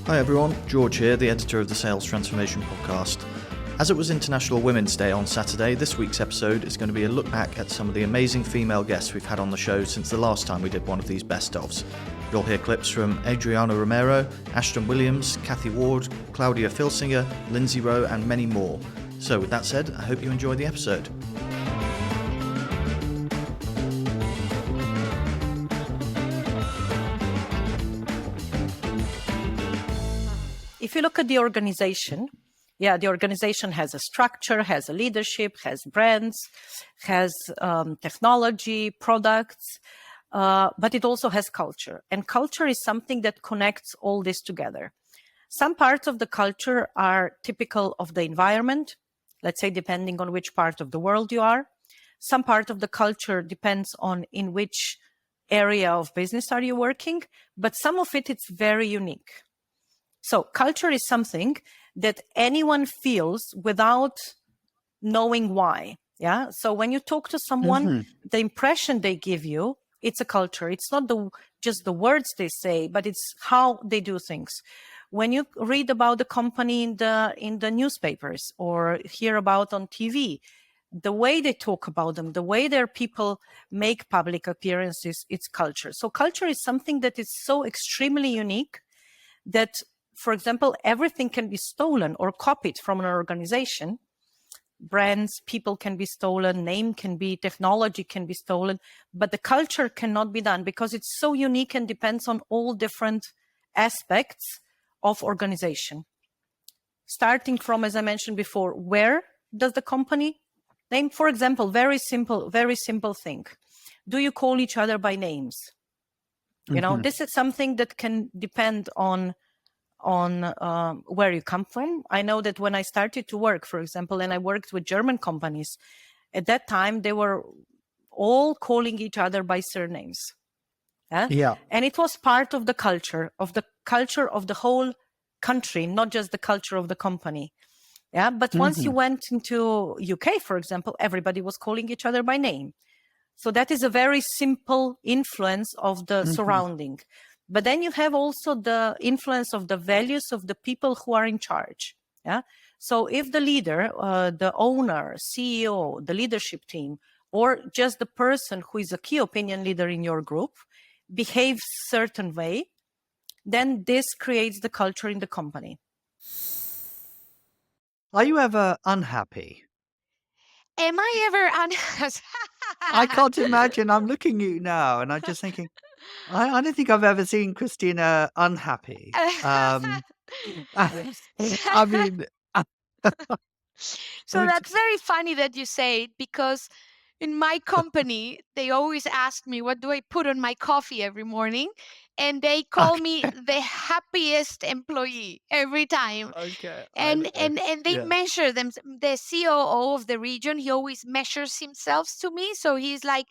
Hi everyone, George here, the editor of the Sales Transformation Podcast. As it was International Women's Day on Saturday, this week's episode is going to be a look back at some of the amazing female guests we've had on the show since the last time we did one of these best-ofs. You'll hear clips from Adriana Romero, Ashton Williams, Kathy Ward, Claudia Filsinger, Lindsay Rowe and many more. So with that said, I hope you enjoy the episode. If you look at the organization, the organization has a structure, has a leadership, has brands, has technology, products, but it also has culture. And culture is something that connects all this together. Some parts of the culture are typical of the environment, let's say depending on which part of the world you are. Some part of the culture depends on in which area of business are you working, but some of it's very unique. So culture is something that anyone feels without knowing why. Yeah. So when you talk to someone, the impression they give you, it's a culture. It's not just the words they say, but it's how they do things. When you read about the company in the newspapers or hear about on TV, the way they talk about them, the way their people make public appearances, it's culture. So culture is something that is so extremely unique that, for example, everything can be stolen or copied from an organization. Brands, people can be stolen, name can be, technology can be stolen, but the culture cannot be done because it's so unique and depends on all different aspects of organization. Starting from, as I mentioned before, where does the company name? For example, very simple thing. Do you call each other by names? You know, this is something that can depend on where you come from. I know that when I started to work, for example, and I worked with German companies, at that time, they were all calling each other by surnames. Yeah. And it was part of the culture of the whole country, not just the culture of the company. Yeah. But once you went into UK, for example, everybody was calling each other by name. So that is a very simple influence of the surrounding. But then you have also the influence of the values of the people who are in charge. Yeah. So if the leader, the owner, CEO, the leadership team, or just the person who is a key opinion leader in your group behaves certain way, then this creates the culture in the company. Are you ever unhappy? Am I ever unhappy? I can't imagine. I'm looking at you now and I'm just thinking, I don't think I've ever seen Christina unhappy. I mean, So that's very funny that you say it, because in my company, they always ask me, what do I put on my coffee every morning? And they call me the happiest employee every time. Okay. And they measure them. The COO of the region, he always measures himself to me. So he's like,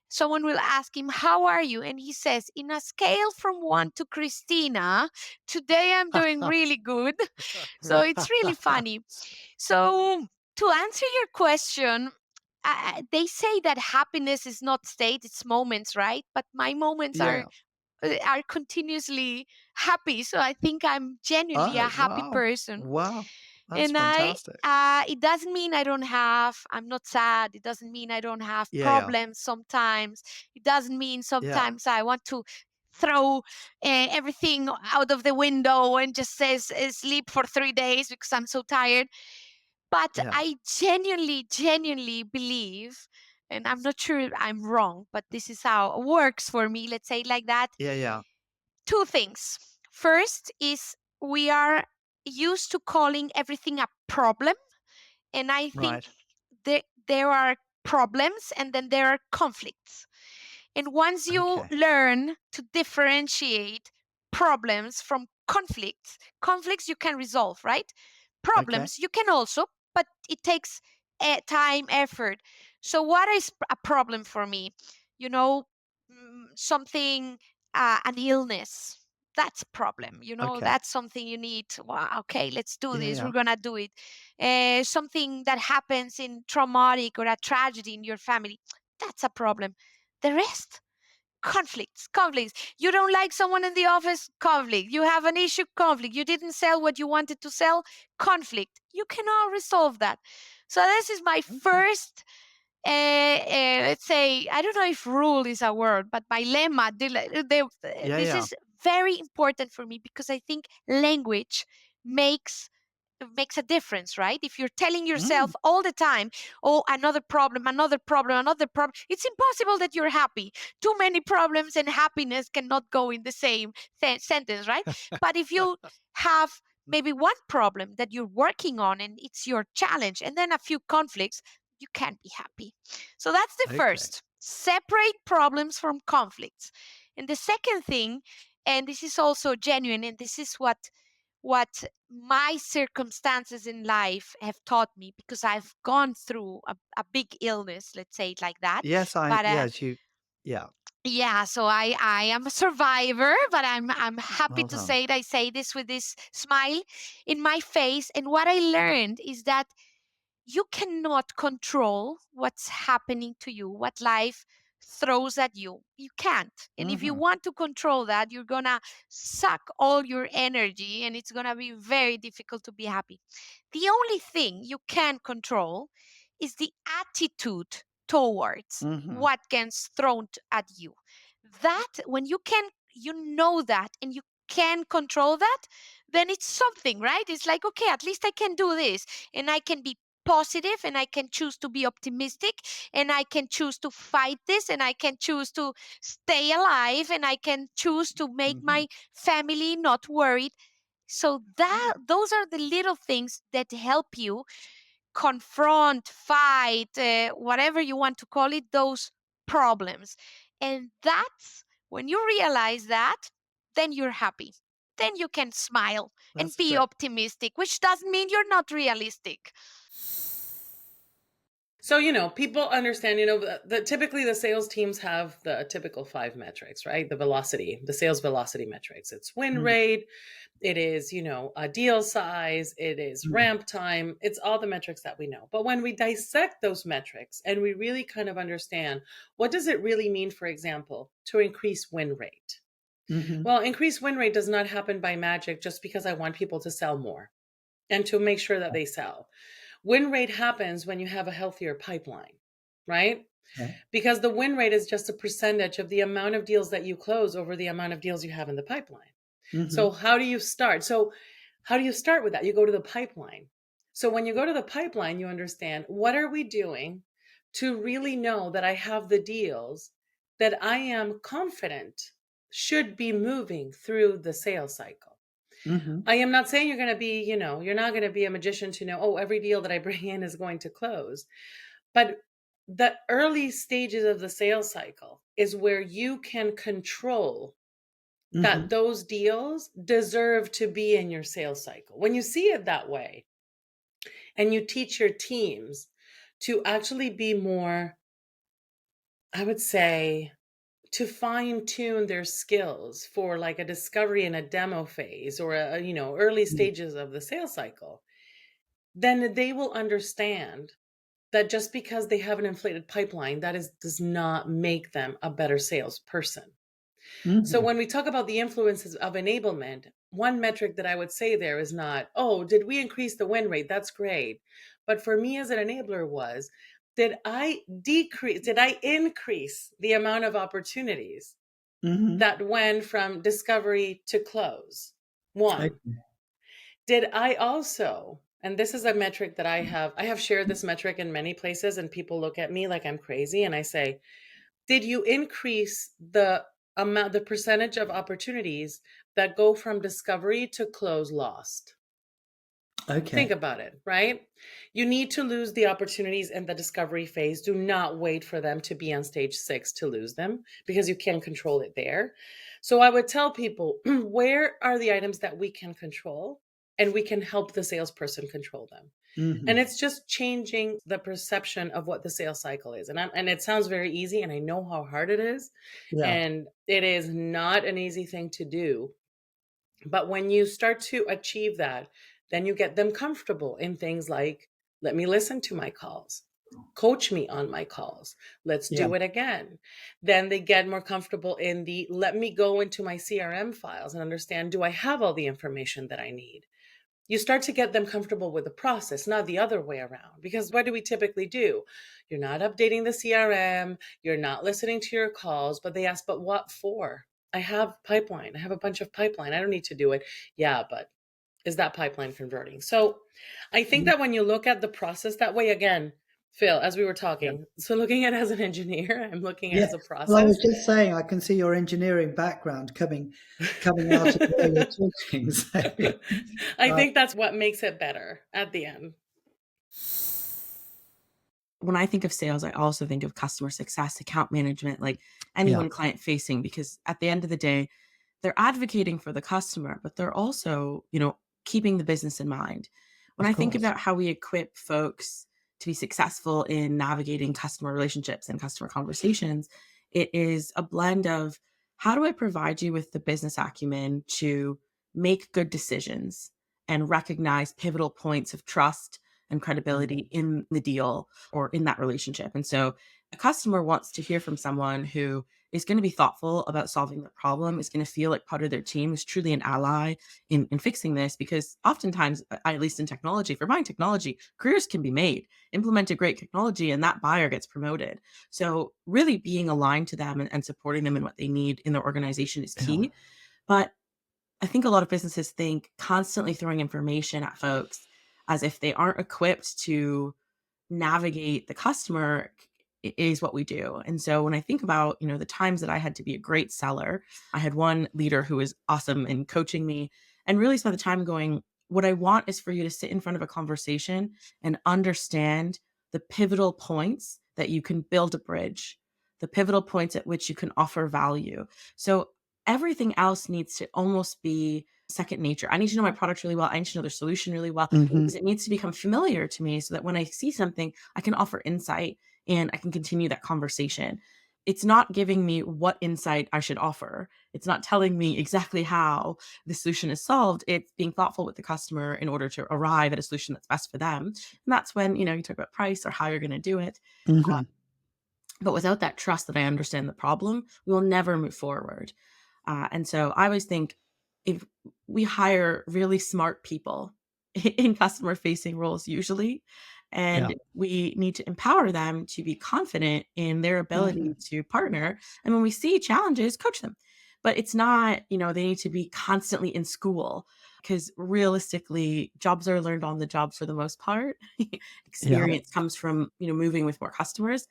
someone will ask him, how are you? And he says, in a scale from 1 to Christina, today I'm doing really good. So it's really funny. So to answer your question, they say that happiness is not state, it's moments, right? But my moments are continuously happy. So I think I'm genuinely a happy person. Wow. That's And fantastic. it doesn't mean I'm not sad. It doesn't mean I don't have problems sometimes. It doesn't mean sometimes I want to throw everything out of the window and just sleep for 3 days because I'm so tired. But I genuinely believe, and I'm not sure I'm wrong, but this is how it works for me. Let's say it like that. Two things. First is we are used to calling everything a problem. And I think there are problems and then there are conflicts. And once you learn to differentiate problems from conflicts you can resolve, right? Problems you can also, but it takes time, effort. So what is a problem for me? You know, something, an illness. That's a problem. You know, that's something you need. Wow, okay, let's do this. We're going to do it. Something that happens in traumatic or a tragedy in your family. That's a problem. The rest, conflicts. You don't like someone in the office, conflict. You have an issue, conflict. You didn't sell what you wanted to sell, conflict. You cannot resolve that. So this is my first, let's say, I don't know if rule is a word, but my lemma. This is very important for me because I think language makes a difference, right? If you're telling yourself all the time, oh, another problem, it's impossible that you're happy. Too many problems and happiness cannot go in the same sentence, right? But if you have maybe one problem that you're working on and it's your challenge, and then a few conflicts, you can't be happy. So that's the first. Separate problems from conflicts. And the second thing, and this is also genuine, and this is what my circumstances in life have taught me, because I've gone through a big illness, let's say it like that. Yeah, so I am a survivor, but I'm happy to say it. I say this with this smile in my face. And what I learned is that you cannot control what's happening to you, what life throws at you. You can't. And if you want to control that, you're going to suck all your energy and it's going to be very difficult to be happy. The only thing you can control is the attitude towards what gets thrown at you. That, when you know that and you can control that, then it's something, right? It's like, okay, at least I can do this and I can be positive and I can choose to be optimistic and I can choose to fight this and I can choose to stay alive and I can choose to make my family not worried. So those are the little things that help you confront, fight, whatever you want to call it, those problems. And that's when you realize that, then you're happy. Then you can smile and be optimistic, which doesn't mean you're not realistic. So, people understand, typically the sales teams have the typical 5 metrics, right? The sales velocity metrics. It's win rate. It is, a deal size. It is ramp time. It's all the metrics that we know. But when we dissect those metrics and we really kind of understand, what does it really mean, for example, to increase win rate? Well, increased win rate does not happen by magic just because I want people to sell more and to make sure that they sell. Win rate happens when you have a healthier pipeline, right? Because the win rate is just a percentage of the amount of deals that you close over the amount of deals you have in the pipeline. So how do you start? With that? You go to the pipeline. So when you go to the pipeline, you understand, what are we doing to really know that I have the deals that I am confident should be moving through the sales cycle. I am not saying you're going to be, you're not going to be a magician to know, oh, every deal that I bring in is going to close. But the early stages of the sales cycle is where you can control that those deals deserve to be in your sales cycle. When you see it that way, and you teach your teams to actually be more, I would say, to fine tune their skills for like a discovery and a demo phase or early stages of the sales cycle, then they will understand that just because they have an inflated pipeline, does not make them a better salesperson. So when we talk about the influences of enablement, one metric that I would say there is not, oh, did we increase the win rate? That's great. But for me as an enabler was, did I increase the amount of opportunities that went from discovery to close? One. Did I also, and this is a metric that I have shared this metric in many places and people look at me like I'm crazy, and I say, did you increase the percentage of opportunities that go from discovery to close lost? Think about it, right? You need to lose the opportunities in the discovery phase. Do not wait for them to be on stage 6 to lose them, because you can't control it there. So I would tell people, where are the items that we can control and we can help the salesperson control them? And it's just changing the perception of what the sales cycle is. And it sounds very easy, and I know how hard it is. And it is not an easy thing to do. But when you start to achieve that, then you get them comfortable in things like, let me listen to my calls. coach me on my calls. Let's do it again. Then they get more comfortable in the, let me go into my CRM files and understand, do I have all the information that I need? You start to get them comfortable with the process, not the other way around. Because what do we typically do? You're not updating the CRM, you're not listening to your calls, but they ask, but what for? I have pipeline. I have a bunch of pipeline. I don't need to do it. Yeah, but is that pipeline converting? So I think that when you look at the process that way, again, Phil, as we were talking, so looking at it as an engineer, I'm looking at it as a process. Well, I was just saying, I can see your engineering background coming out of the way you're talking. So, I think that's what makes it better at the end. When I think of sales, I also think of customer success, account management, like anyone client facing, because at the end of the day, they're advocating for the customer, but they're also, keeping the business in mind. When I think about how we equip folks to be successful in navigating customer relationships and customer conversations, it is a blend of, how do I provide you with the business acumen to make good decisions and recognize pivotal points of trust and credibility in the deal or in that relationship? And so a customer wants to hear from someone who is going to be thoughtful about solving the problem, is going to feel like part of their team, is truly an ally in fixing this. Because oftentimes, at least in technology, if you're buying technology, careers can be made. Implement a great technology and that buyer gets promoted. So really being aligned to them and supporting them in what they need in their organization is key. But I think a lot of businesses think constantly throwing information at folks as if they aren't equipped to navigate the customer is what we do. And so when I think about, the times that I had to be a great seller, I had one leader who was awesome in coaching me and really spent the time going, what I want is for you to sit in front of a conversation and understand the pivotal points that you can build a bridge, the pivotal points at which you can offer value. So everything else needs to almost be second nature. I need to know my product really well. I need to know their solution really well, because it needs to become familiar to me so that when I see something, I can offer insight and I can continue that conversation. It's not giving me what insight I should offer. It's not telling me exactly how the solution is solved. It's being thoughtful with the customer in order to arrive at a solution that's best for them. And that's when, you talk about price or how you're going to do it. But without that trust that I understand the problem, we will never move forward. And so I always think, if we hire really smart people in customer facing roles usually, and we need to empower them to be confident in their ability to partner. And when we see challenges, coach them. But it's not, they need to be constantly in school, because realistically, jobs are learned on the job for the most part. Experience comes from, moving with more customers.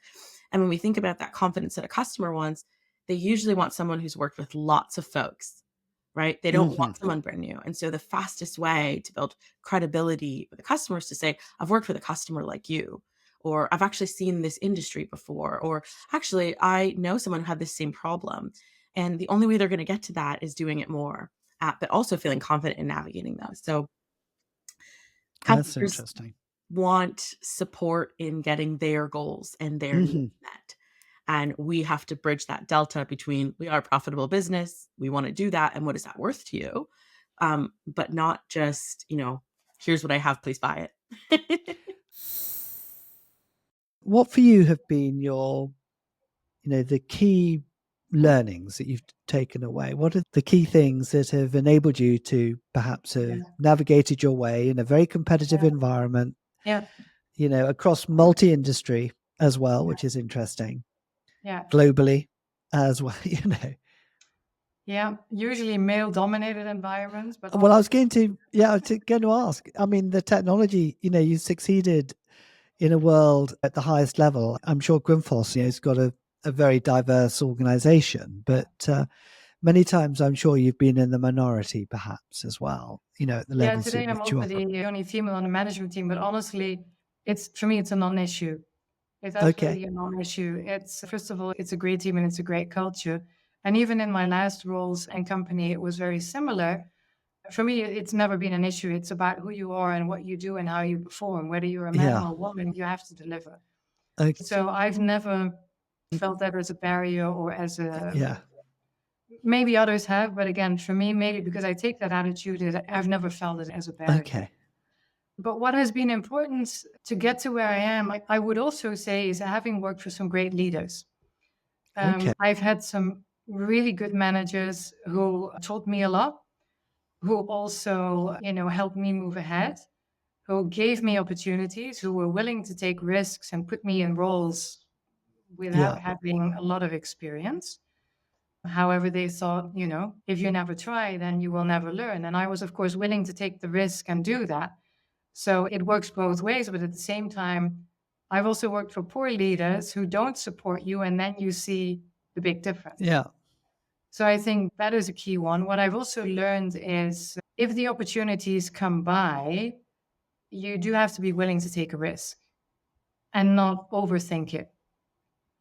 And when we think about that confidence that a customer wants, they usually want someone who's worked with lots of folks, right? They don't want someone brand new. And so the fastest way to build credibility with the customer is to say, I've worked with a customer like you, or I've actually seen this industry before, or actually I know someone who had this same problem. And the only way they're going to get to that is doing it more, but also feeling confident in navigating those. So that's interesting. Want support in getting their goals and their needs met. And we have to bridge that delta between, we are a profitable business, we want to do that, and what is that worth to you? But not just, here's what I have, please buy it. What for you have been your, the key learnings that you've taken away? What are the key things that have enabled you to perhaps have navigated your way in a very competitive environment, across multi-industry as well, which is interesting. Globally as well, usually male-dominated environments. But well, I was going to ask. I mean, the technology. You succeeded in a world at the highest level. I'm sure Grundfos, has got a very diverse organization, but many times I'm sure you've been in the minority, perhaps as well. At the levels. Today I'm also the only female on the management team, but honestly, for me, it's a non-issue. It's absolutely a non-issue. It's, first of all, it's a great team and it's a great culture. And even in my last roles and company, it was very similar. For me, it's never been an issue. It's about who you are and what you do and how you perform. Whether you're a man or a woman, you have to deliver. So I've never felt that as a barrier or as a... Maybe others have, but again, for me, maybe because I take that attitude, I've never felt it as a barrier. But what has been important to get to where I am, I would also say, is having worked for some great leaders. I've had some really good managers who taught me a lot, who also, helped me move ahead, who gave me opportunities, who were willing to take risks and put me in roles without having a lot of experience. However, they thought, if you never try, then you will never learn. And I was, of course, willing to take the risk and do that. So it works both ways. But at the same time, I've also worked for poor leaders who don't support you, and then you see the big difference. Yeah. So I think that is a key one. What I've also learned is if the opportunities come by, you do have to be willing to take a risk and not overthink it.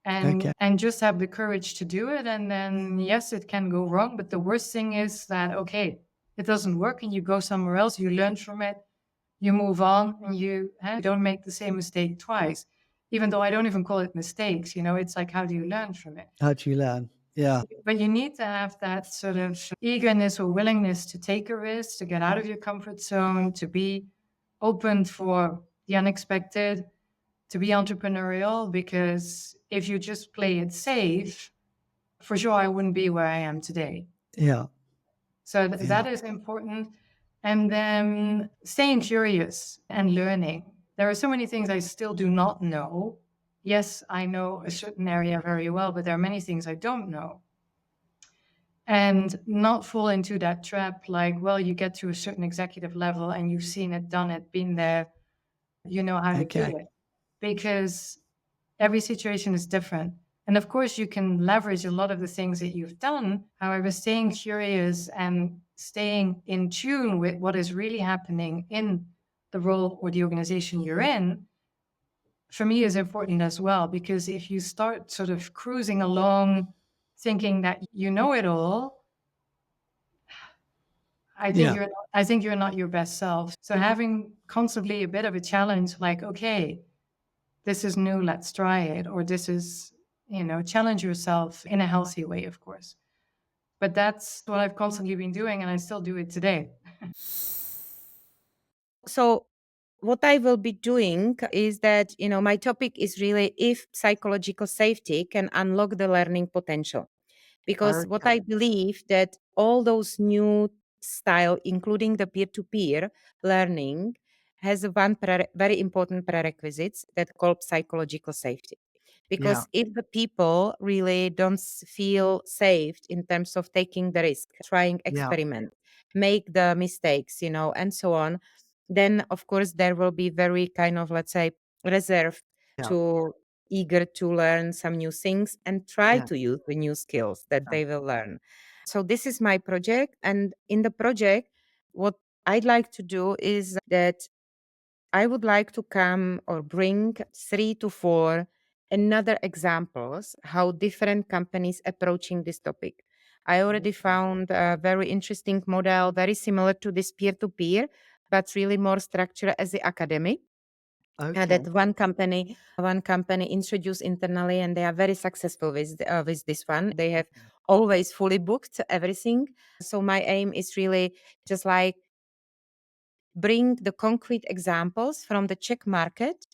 And just have the courage to do it. And then, yes, it can go wrong. But the worst thing is that, okay, it doesn't work and you go somewhere else, you learn from it, you move on, and you don't make the same mistake twice. Even though I don't even call it mistakes, it's like, how do you learn from it? How do you learn? Yeah. But you need to have that sort of eagerness or willingness to take a risk, to get out of your comfort zone, to be open for the unexpected, to be entrepreneurial, because if you just play it safe, for sure, I wouldn't be where I am today. Yeah. So that is important. And then staying curious and learning. There are so many things I still do not know. Yes, I know a certain area very well, but there are many things I don't know. And not fall into that trap like, well, you get to a certain executive level and you've seen it, done it, been there, you know how to do it. Because every situation is different. And of course, you can leverage a lot of the things that you've done. However, staying curious and staying in tune with what is really happening in the role or the organization you're in, for me, is important as well. Because if you start sort of cruising along thinking that you know it all, I think you're not your best self. So having constantly a bit of a challenge, like, okay, this is new, let's try it. Or this is, challenge yourself in a healthy way, of course. But that's what I've constantly been doing, and I still do it today. So what I will be doing is that, my topic is really if psychological safety can unlock the learning potential. Because what I believe that all those new style, including the peer-to-peer learning, has one very important prerequisites that called psychological safety. Because if the people really don't feel safe in terms of taking the risk, trying experiment, make the mistakes, and so on, then of course there will be very kind of, let's say, reserved to eager to learn some new things and try to use the new skills that they will learn. So this is my project. And in the project, what I'd like to do is that I would like to come or bring 3 to 4 another examples how different companies approaching this topic. I already found a very interesting model, very similar to this peer-to-peer, but really more structured as the academy. That one company introduced internally, and they are very successful with this one. They have always fully booked everything. So my aim is really just like bring the concrete examples from the Czech market.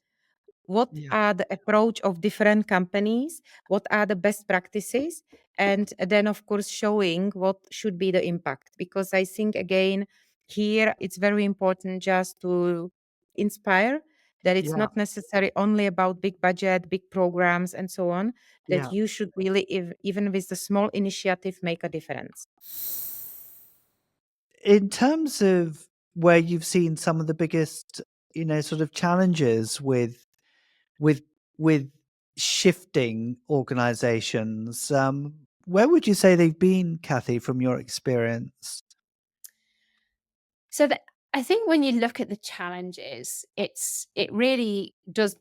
What are the approach of different companies? What are the best practices? And then, of course, showing what should be the impact. Because I think, again, here it's very important just to inspire that it's not necessarily only about big budget, big programs, and so on, that you should really, even with the small initiative, make a difference. In terms of where you've seen some of the biggest, sort of challenges with shifting organizations, where would you say they've been, Kathy, from your experience? So I think when you look at the challenges, it really does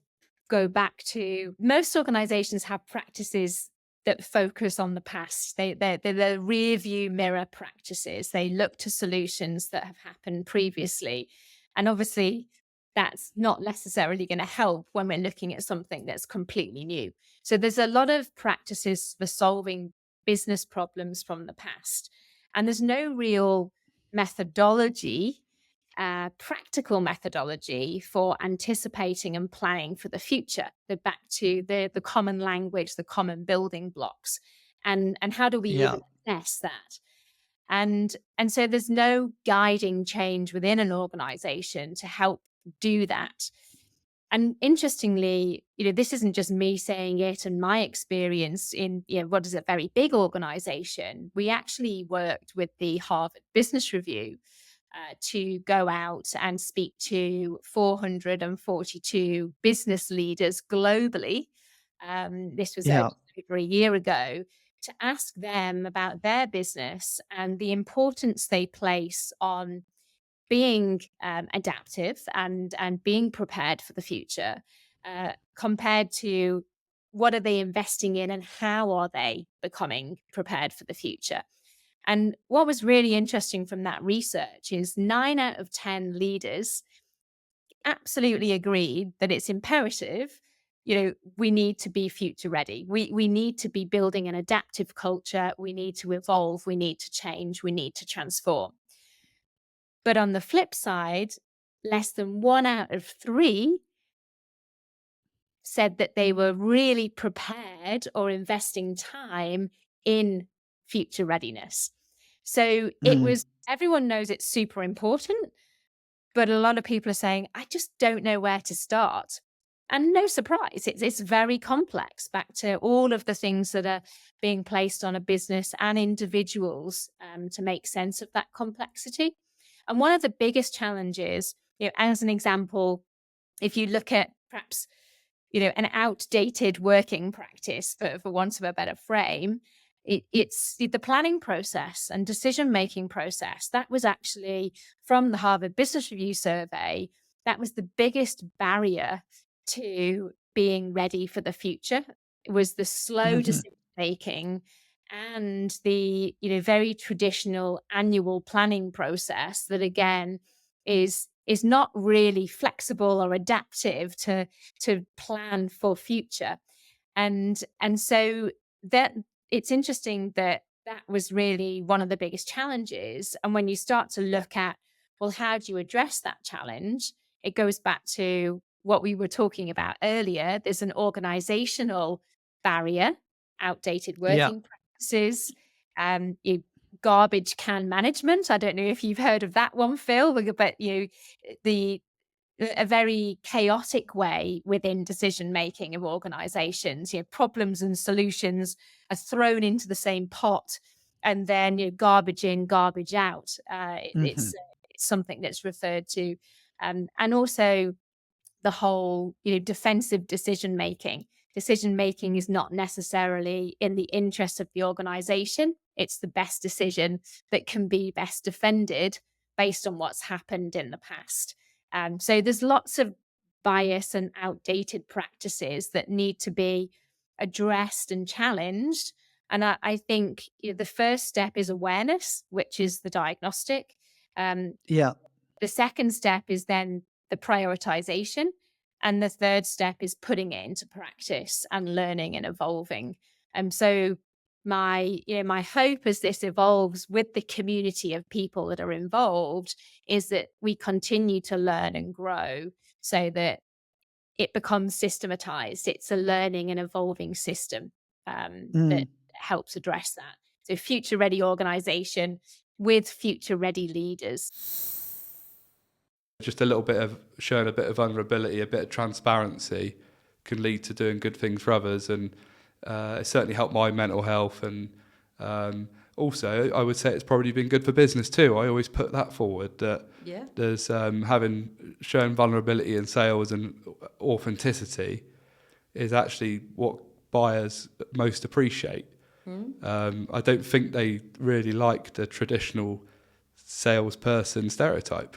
go back to most organizations have practices that focus on the past. They're the rear view mirror practices. They look to solutions that have happened previously. And obviously, that's not necessarily going to help when we're looking at something that's completely new. So there's a lot of practices for solving business problems from the past. And there's no real methodology practical methodology for anticipating and planning for the future. Back to the common language, the common building blocks, and how do we even assess that? And so there's no guiding change within an organization to help do that. And interestingly, this isn't just me saying it and my experience in, what is a very big organization. We actually worked with the Harvard Business Review to go out and speak to 442 business leaders globally. This was over a year ago, to ask them about their business and the importance they place on being adaptive and being prepared for the future, compared to what are they investing in and how are they becoming prepared for the future. And what was really interesting from that research is 9 out of 10 leaders absolutely agreed that it's imperative. We need to be future ready. We need to be building an adaptive culture. We need to evolve. We need to change. We need to transform. But on the flip side, less than 1 out of 3 said that they were really prepared or investing time in future readiness. So it was, everyone knows it's super important, but a lot of people are saying, I just don't know where to start. And no surprise, it's very complex, back to all of the things that are being placed on a business and individuals to make sense of that complexity. And one of the biggest challenges, as an example, if you look at perhaps, an outdated working practice, for want of a better frame, it's the planning process and decision-making process. That was actually, from the Harvard Business Review survey, that was the biggest barrier to being ready for the future. It was the slow decision-making and the very traditional annual planning process that, again, is not really flexible or adaptive to plan for future. And so that it's interesting that was really one of the biggest challenges. And when you start to look at, well, how do you address that challenge? It goes back to what we were talking about earlier. There's an organizational barrier, outdated working practices, garbage can management. I don't know if you've heard of that one, Phil, but a very chaotic way within decision making of organizations. Problems and solutions are thrown into the same pot, and then garbage in, garbage out. It's something that's referred to, and also the whole defensive decision making. Decision making is not necessarily in the interest of the organization. It's the best decision that can be best defended based on what's happened in the past. So there's lots of bias and outdated practices that need to be addressed and challenged. And I think the first step is awareness, which is the diagnostic. The second step is then the prioritization. And the third step is putting it into practice and learning and evolving. So my hope as this evolves with the community of people that are involved is that we continue to learn and grow so that it becomes systematized. It's a learning and evolving system that helps address that. So future ready organization with future ready leaders. Just a little bit of showing a bit of vulnerability, a bit of transparency can lead to doing good things for others, and it certainly helped my mental health. And also, I would say it's probably been good for business too. I always put that forward, that there's showing vulnerability in sales and authenticity is actually what buyers most appreciate. I don't think they really like the traditional salesperson stereotype.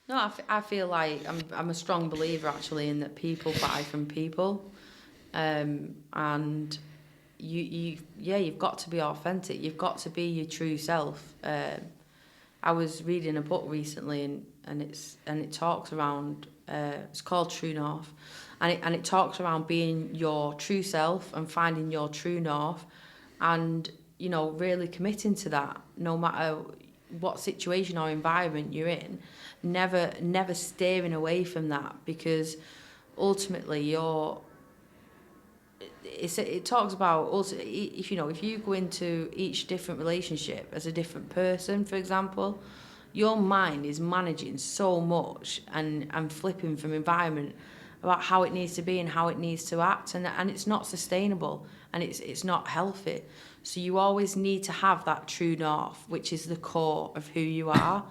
No, I feel like I'm a strong believer actually in that people buy from people, and you've got to be authentic. You've got to be your true self. I was reading a book recently, and it talks around. It's called True North, and it talks around being your true self and finding your true north, and really committing to that, no matter what situation or environment you're in, never steering away from that, because ultimately it talks about also, if you go into each different relationship as a different person, for example, your mind is managing so much and flipping from environment about how it needs to be and how it needs to act, and it's not sustainable and it's not healthy. So you always need to have that true north, which is the core of who you are.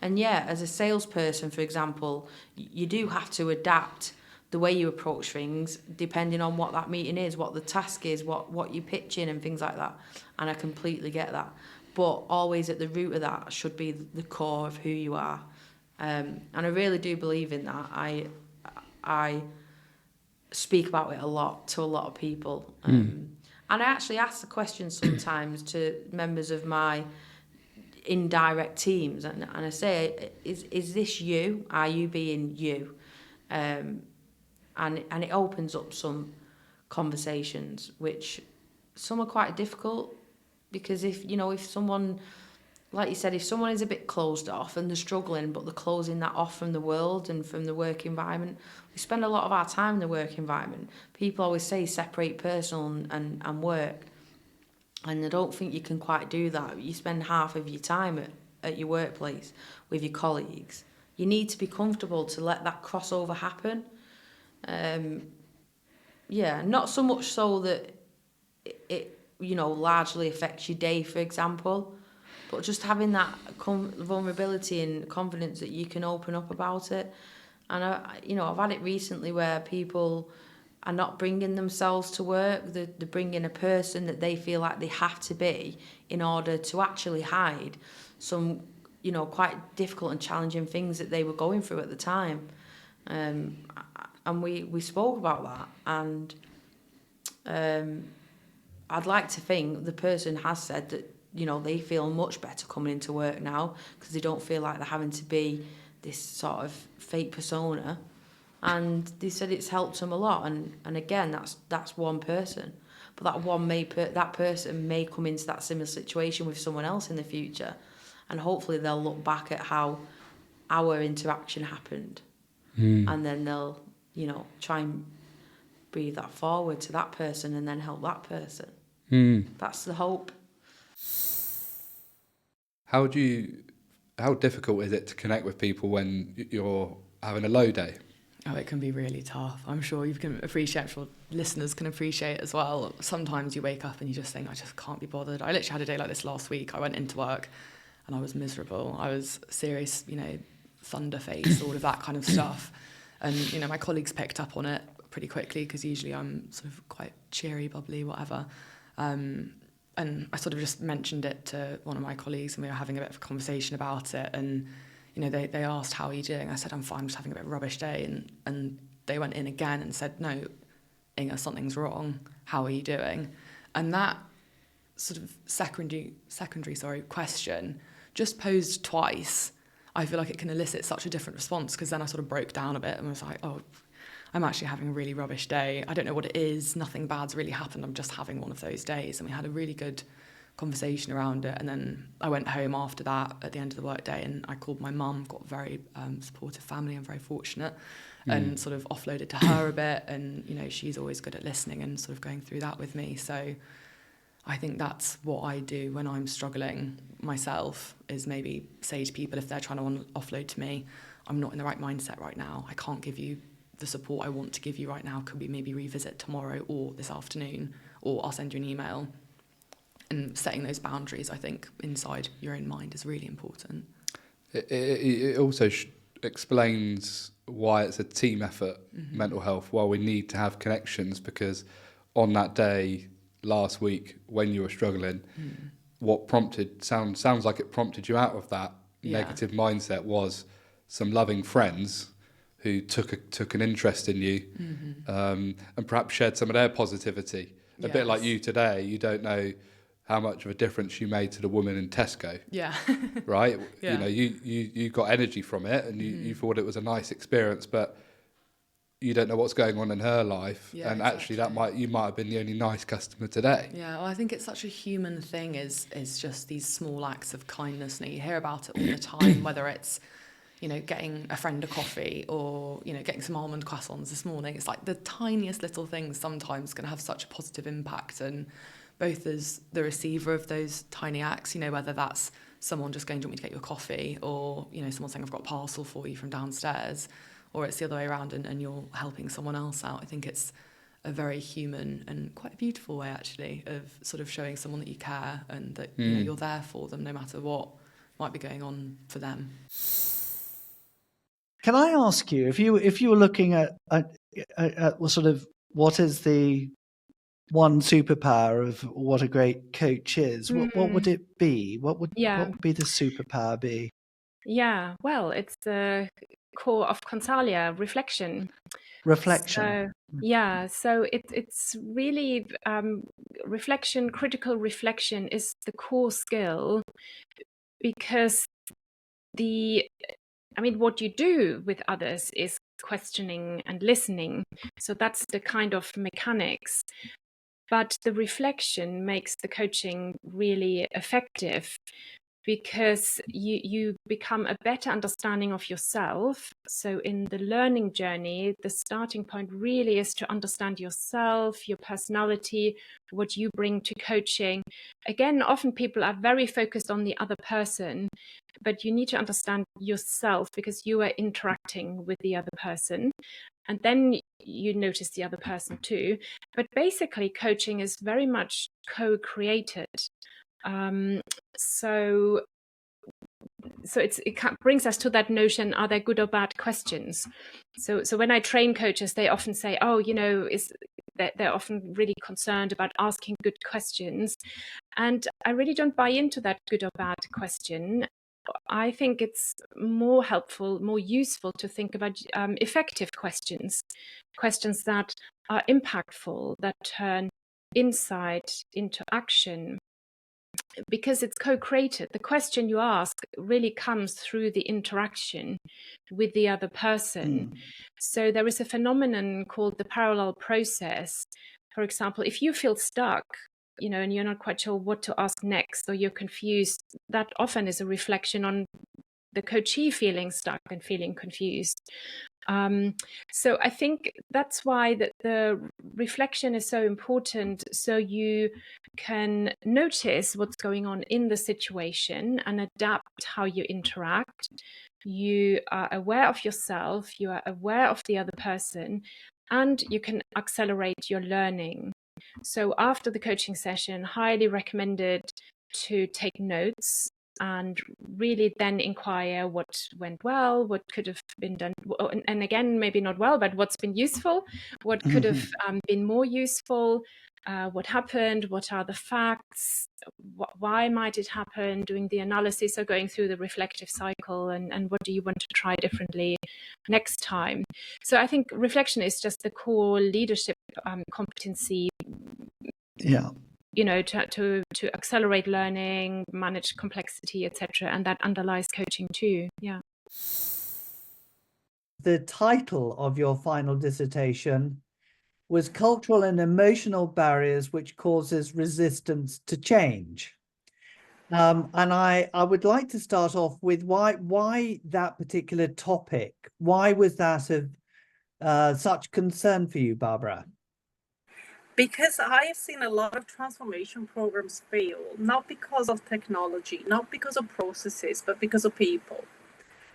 And yeah, as a salesperson, for example, you do have to adapt the way you approach things depending on what that meeting is, what the task is, what you're pitching and things like that. And I completely get that. But always at the root of that should be the core of who you are. And I really do believe in that. I speak about it a lot to a lot of people. And I actually ask the question sometimes to members of my indirect teams, and I say, is this you? Are you being you? And it opens up some conversations, which some are quite difficult, because if someone, like you said, if someone is a bit closed off and they're struggling, but they're closing that off from the world and from the work environment, we spend a lot of our time in the work environment. People always say separate personal and work, and I don't think you can quite do that. You spend half of your time at your workplace with your colleagues. You need to be comfortable to let that crossover happen. Not so much so that it largely affects your day, for example, but just having that vulnerability and confidence that you can open up about it. And I've had it recently where people are not bringing themselves to work. They're bringing a person that they feel like they have to be in order to actually hide some quite difficult and challenging things that they were going through at the time. And we spoke about that, and I'd like to think the person has said that they feel much better coming into work now, because they don't feel like they're having to be this sort of fake persona, and they said it's helped them a lot. And again, that's one person, but that person may come into that similar situation with someone else in the future, and hopefully they'll look back at how our interaction happened, and then they'll try and breathe that forward to that person and then help that person. That's the hope. How difficult is it to connect with people when you're having a low day? Oh, it can be really tough. I'm sure you can appreciate, I'm sure listeners can appreciate as well. Sometimes you wake up and you just think, I just can't be bothered. I literally had a day like this last week. I went into work and I was miserable. I was serious, thunder face, all of that kind of stuff. And, my colleagues picked up on it pretty quickly, because usually I'm sort of quite cheery, bubbly, whatever. And I sort of just mentioned it to one of my colleagues, and we were having a bit of a conversation about it. And, they asked, how are you doing? I said, I'm fine, I'm just having a bit of a rubbish day. And they went in again and said, no, Inga, something's wrong. How are you doing? And that sort of secondary question, just posed twice, I feel like it can elicit such a different response, because then I sort of broke down a bit and was like, oh, I'm actually having a really rubbish day. I don't know what it is. Nothing bad's really happened. I'm just having one of those days. And we had a really good conversation around it. And then I went home after that at the end of the workday, and I called my mum. Got a very supportive family. I'm very fortunate, and sort of offloaded to her a bit. And she's always good at listening and sort of going through that with me. So I think that's what I do when I'm struggling myself, is maybe say to people, if they're trying to offload to me, I'm not in the right mindset right now. I can't give you the support I want to give you right now. Could we maybe revisit tomorrow or this afternoon, or I'll send you an email? And setting those boundaries, I think, inside your own mind is really important. It also explains why it's a team effort, mental health, why we need to have connections, because on that day last week when you were struggling, what sounds like it prompted you out of that negative mindset was some loving friends who took an interest in you, and perhaps shared some of their positivity. A bit like you today, you don't know how much of a difference you made to the woman in Tesco. Yeah. Right? Yeah. You got energy from it, and you thought it was a nice experience, but you don't know what's going on in her life, Yeah, and actually you might have been the only nice customer today. Yeah, well, I think it's such a human thing is just these small acts of kindness. You hear about it all the time, whether it's, getting a friend a coffee or, getting some almond croissants this morning. It's like the tiniest little things sometimes can have such a positive impact, and both as the receiver of those tiny acts, whether that's someone just going, do you want me to get you a coffee, or, someone saying, I've got a parcel for you from downstairs, or it's the other way around and you're helping someone else out. I think it's a very human and quite a beautiful way, actually, of sort of showing someone that you care and that you're there for them no matter what might be going on for them. Can I ask you, if you were looking at sort of what is the one superpower of what a great coach is, what would it be? What would be the superpower be? Yeah, well, it's the core of Consalia, reflection. Reflection. So it's really reflection. Critical reflection is the core skill, because what you do with others is questioning and listening. So that's the kind of mechanics. But the reflection makes the coaching really effective, because you become a better understanding of yourself. So in the learning journey, the starting point really is to understand yourself, your personality, what you bring to coaching. Again, often people are very focused on the other person, but you need to understand yourself, because you are interacting with the other person. And then you notice the other person too. But basically, coaching is very much co-created. So it brings us to that notion: are there good or bad questions? So when I train coaches, they often say, they're often really concerned about asking good questions, and I really don't buy into that good or bad question. I think it's more helpful, more useful to think about effective questions that are impactful, that turn insight into action, because it's co-created. The question you ask really comes through the interaction with the other person. So there is a phenomenon called the parallel process. For example, if you feel stuck, and you're not quite sure what to ask next, or you're confused, that often is a reflection on the coachee feeling stuck and feeling confused. So I think that's why the reflection is so important, so you can notice what's going on in the situation and adapt how you interact. You are aware of yourself, you are aware of the other person, and you can accelerate your learning. So after the coaching session, highly recommended to take notes and really then inquire what went well, what could have been done, and again, maybe not well, but what's been useful, what could have been more useful, what happened, what are the facts, why might it happen, doing the analysis or going through the reflective cycle, and what do you want to try differently next time. So I think reflection is just the core leadership competency. Yeah. To accelerate learning, manage complexity, etc., and that underlies coaching too. Yeah. The title of your final dissertation was Cultural and Emotional Barriers Which Causes Resistance to Change. And I would like to start off with why that particular topic. Why was that of such concern for you, Barbara? Because I have seen a lot of transformation programs fail, not because of technology, not because of processes, but because of people.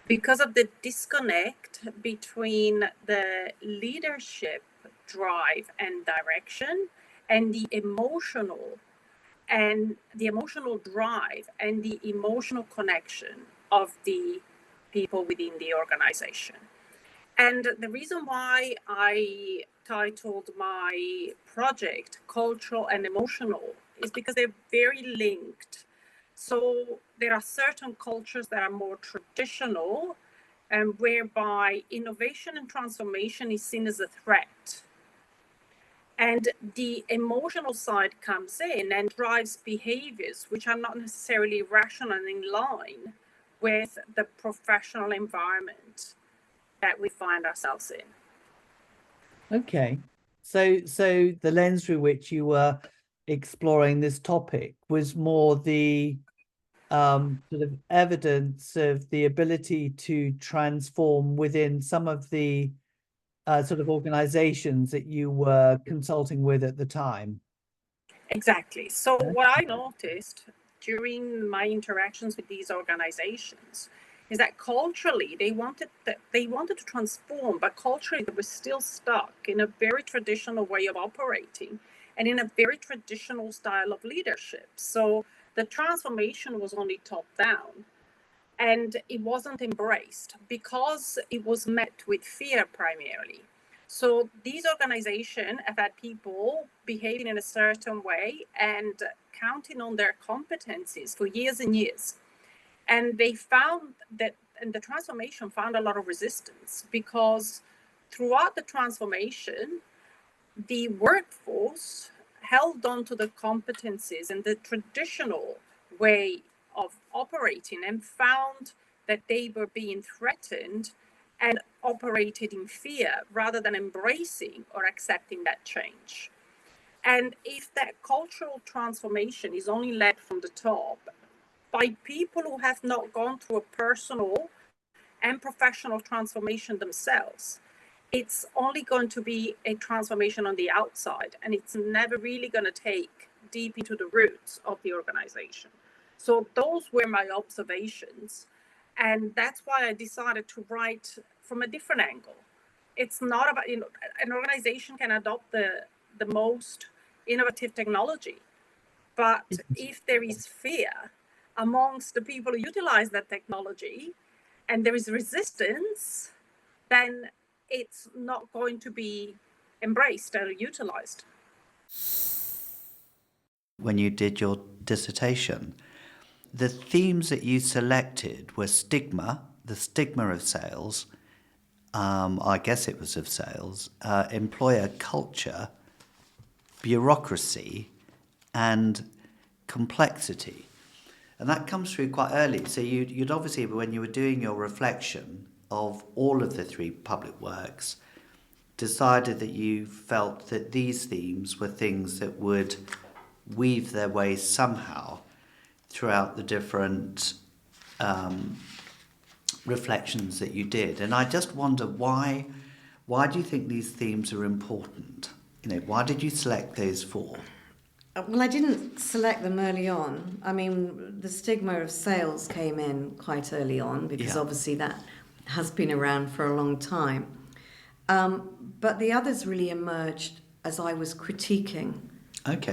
Because of the disconnect between the leadership drive and direction and the emotional drive and the emotional connection of the people within the organization. And the reason why I titled my project Cultural and Emotional is because they're very linked. So there are certain cultures that are more traditional and whereby innovation and transformation is seen as a threat. And the emotional side comes in and drives behaviors which are not necessarily rational and in line with the professional environment that we find ourselves in. Okay. So the lens through which you were exploring this topic was more the sort of evidence of the ability to transform within some of the sort of organizations that you were consulting with at the time. Exactly. So what I noticed during my interactions with these organizations is that culturally they wanted to transform, but culturally they were still stuck in a very traditional way of operating and in a very traditional style of leadership. So the transformation was only top down and it wasn't embraced because it was met with fear primarily. So these organizations have had people behaving in a certain way and counting on their competencies for years and years. And they found that, and the transformation found a lot of resistance because throughout the transformation, the workforce held on to the competencies and the traditional way of operating and found that they were being threatened and operated in fear rather than embracing or accepting that change. And if that cultural transformation is only led from the top by people who have not gone through a personal and professional transformation themselves, it's only going to be a transformation on the outside, and it's never really going to take deep into the roots of the organization. So those were my observations, and that's why I decided to write from a different angle. It's not about, an organization can adopt the most innovative technology, but if there is fear amongst the people who utilize that technology and there is resistance, then it's not going to be embraced or utilized. When you did your dissertation, the themes that you selected were stigma, the stigma of sales, I guess it was of sales, employer culture, bureaucracy, and complexity. And that comes through quite early. So you'd obviously, when you were doing your reflection of all of the three public works, decided that you felt that these themes were things that would weave their way somehow throughout the different reflections that you did. And I just wonder why do you think these themes are important? Why did you select those four? Well, I didn't select them early on. I mean, the stigma of sales came in quite early on because obviously that has been around for a long time. But the others really emerged as I was critiquing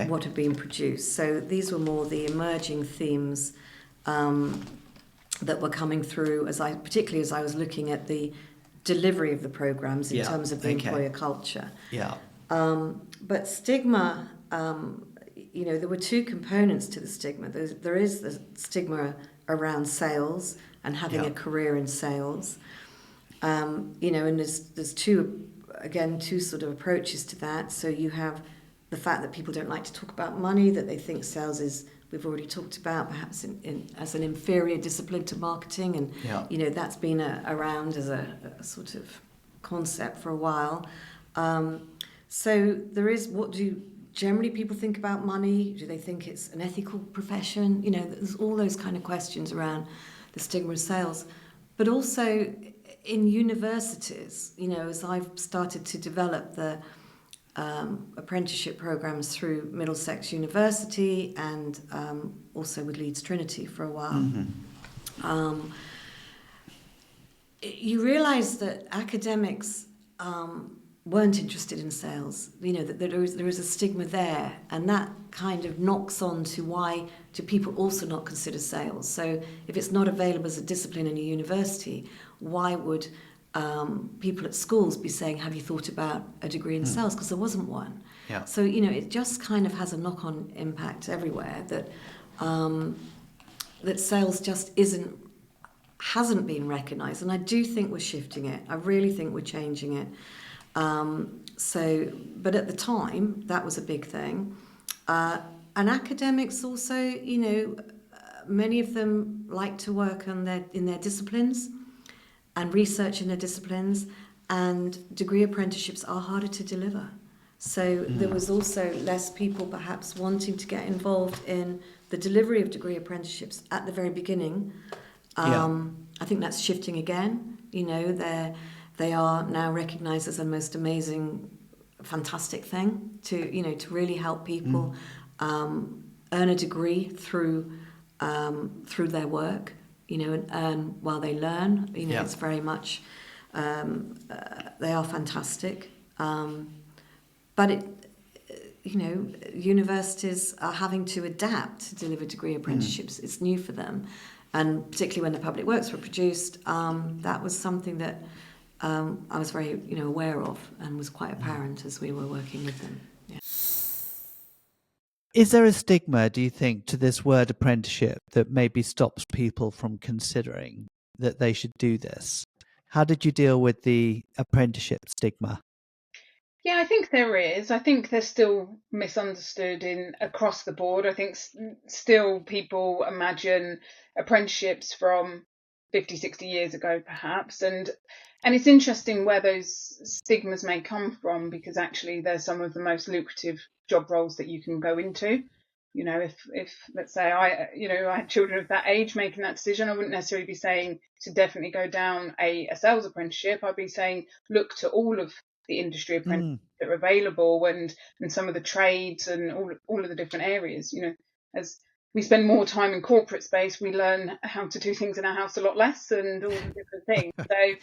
what had been produced. So these were more the emerging themes that were coming through, particularly as I was looking at the delivery of the programs in terms of the employer culture. Yeah. But stigma, there were two components to the stigma. There is the stigma around sales and having a career in sales. And there's two sort of approaches to that. So you have the fact that people don't like to talk about money, that they think sales is, we've already talked about, perhaps as an inferior discipline to marketing. And, that's been around as a sort of concept for a while. So there is, what do generally people think about money? Do they think it's an ethical profession? There's all those kind of questions around the stigma of sales. But also in universities, as I've started to develop the apprenticeship programs through Middlesex University and also with Leeds Trinity for a while, you realise that academics weren't interested in sales, that there is a stigma there, and that kind of knocks on to why do people also not consider sales. So if it's not available as a discipline in a university, why would people at schools be saying, have you thought about a degree in sales? Because there wasn't one. Yeah. So, it just kind of has a knock-on impact everywhere that that sales just hasn't been recognised. And I do think we're shifting it. I really think we're changing it. But at the time, that was a big thing. And academics also, many of them like to work in their disciplines and research in their disciplines. and degree apprenticeships are harder to deliver. So there was also less people perhaps wanting to get involved in the delivery of degree apprenticeships at the very beginning. I think that's shifting again. You know, they are now recognised as the most amazing, fantastic thing to really help people earn a degree through their work, and earn while they learn. It's very much they are fantastic. But universities are having to adapt to deliver degree apprenticeships. It's new for them. And particularly when the public works were produced, that was something that I was very, aware of and was quite apparent as we were working with them. Yeah. Is there a stigma, do you think, to this word apprenticeship that maybe stops people from considering that they should do this? How did you deal with the apprenticeship stigma? Yeah, I think there is. I think they're still misunderstood across the board. I think still people imagine apprenticeships from 50, 60 years ago, perhaps. And it's interesting where those stigmas may come from, because actually they're some of the most lucrative job roles that you can go into. If let's say I had children of that age making that decision, I wouldn't necessarily be saying to definitely go down a sales apprenticeship. I'd be saying look to all of the industry apprentices that are available, and some of the trades and all of the different areas. As we spend more time in corporate space, we learn how to do things in our house a lot less, and all the different things. So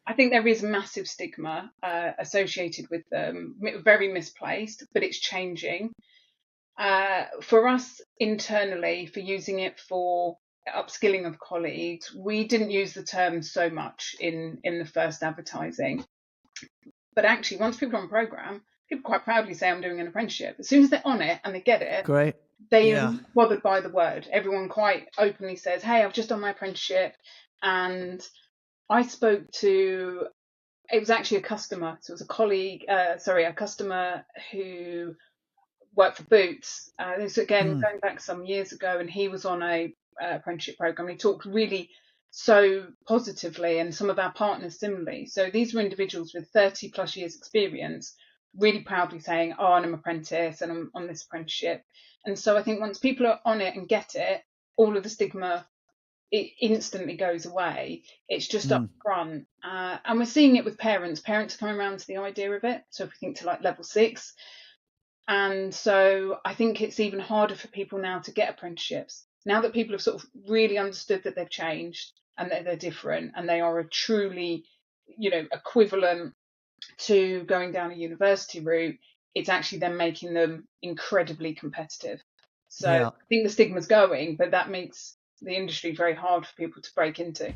I think there is massive stigma associated with them, very misplaced, but it's changing. For us internally, for using it for upskilling of colleagues, we didn't use the term so much in the first advertising. But actually, once people are on program, people quite proudly say, I'm doing an apprenticeship. As soon as they're on it and they get it, great, they are bothered by the word. Everyone quite openly says, hey, I've just done my apprenticeship. And I spoke to, it was actually a customer. So it was a customer who worked for Boots. This again, going back some years ago, and he was on a apprenticeship program. He talked really so positively, and some of our partners similarly. So these were individuals with 30 plus years experience, really proudly saying, oh, I'm an apprentice and I'm on this apprenticeship. And so I think once people are on it and get it, all of the stigma, it instantly goes away. It's just up front. And we're seeing it with parents. Parents are coming around to the idea of it. So if we think to like level 6, and so I think it's even harder for people now to get apprenticeships. Now that people have sort of really understood that they've changed and that they're different and they are a truly, equivalent to going down a university route, it's actually then making them incredibly competitive. So I think the stigma's going, but that makes the industry very hard for people to break into.